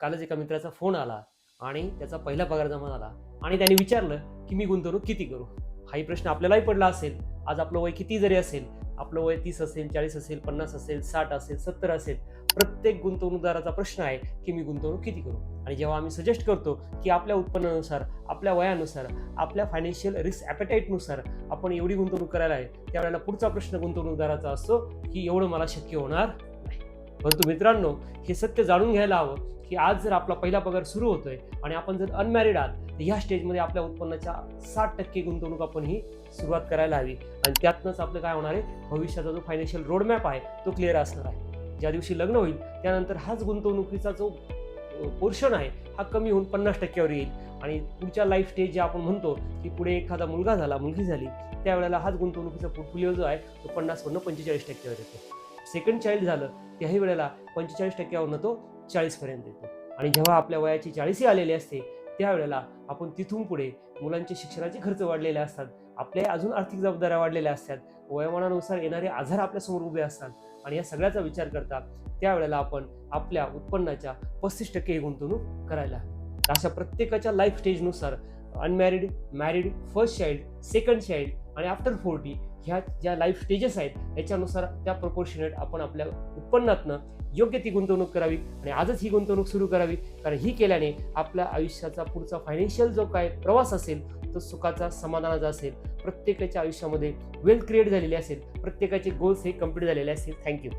कालच एका मित्राचा फोन आला आणि त्याचा पहिला पगार जमा झाला आणि त्याने विचारलं की मी गुंतवणूक किती करू. हाही प्रश्न आपल्यालाही पडला असेल. आज आपलं वय किती जरी असेल, आपलं वय 30 असेल, 40 असेल, 50 असेल, 60 असेल, 70 असेल, प्रत्येक गुंतवणूकदाराचा प्रश्न आहे की मी गुंतवणूक किती करू. आणि जेव्हा आम्ही सजेस्ट करतो की आपल्या उत्पन्नानुसार, आपल्या वयानुसार, आपल्या फायनान्शियल रिस्क ॲपेटाईटनुसार आपण एवढी गुंतवणूक करायला आहे, त्यावेळेला पुढचा प्रश्न गुंतवणूकदाराचा असतो की एवढं मला शक्य होणार नाही. परंतु मित्रांनो, हे सत्य जाणून घ्यायला हवं की आज जर आपला पहिला पगार सुरू होतोय आणि आपण जर अनमॅरिड आहात, तर ह्या स्टेजमध्ये आपल्या उत्पन्नाच्या 60% गुंतवणूक आपण ही सुरुवात करायला हवी. आणि त्यातनंच आपलं काय होणार आहे, भविष्याचा जो फायनान्शियल रोडमॅप आहे तो क्लिअर असणार आहे. ज्या दिवशी लग्न होईल त्यानंतर हाच गुंतवणुकीचा जो पोर्शन आहे हा कमी होऊन 50% वर येईल. आणि पुढच्या लाईफ स्टेज जे आपण म्हणतो की पुढे एखादा मुलगा झाला, मुलगी झाली, त्यावेळेला हाच गुंतवणुकीचा पोर्टफोलिओ जो आहे तो 50वरून 45% वर येतो. सेकंड चाइल्ड झालं त्याही वेळेला 45% तो 40% येतो. आणि जेव्हा आपल्या वयाची 40 आलेली असते त्यावेळेला आपण तिथून पुढे मुलांचे शिक्षणाचे खर्च वाढलेले असतात, आपल्या अजून आर्थिक जबाबदाऱ्या वाढलेल्या असतात, वयोमानानुसार येणारे आजार आपल्यासमोर उभे असतात. आणि या सगळ्याचा विचार करता त्यावेळेला आपण आपल्या उत्पन्नाच्या 35% गुंतवणूक करायला हवी. अशा प्रत्येकाच्या लाईफ स्टेजनुसार unmarried, married, first child, second child आणि आफ्टर 40 ह्या ज्या लाईफ स्टेजेस आहेत याच्यानुसार त्या प्रपोर्शनेट आपण आपल्या उत्पन्नातनं योग्य ती गुंतवणूक करावी आणि आजच ही गुंतवणूक सुरू करावी. कारण ही केल्याने आपल्या आयुष्याचा पुढचा फायनान्शियल जो काय प्रवास असेल तो सुखाचा, समाधानाचा असेल. प्रत्येकाच्या आयुष्यामध्ये वेल्थ क्रिएट झालेली असेल, प्रत्येकाचे गोल्स हे कम्प्लीट झालेले असतील. थँक्यू.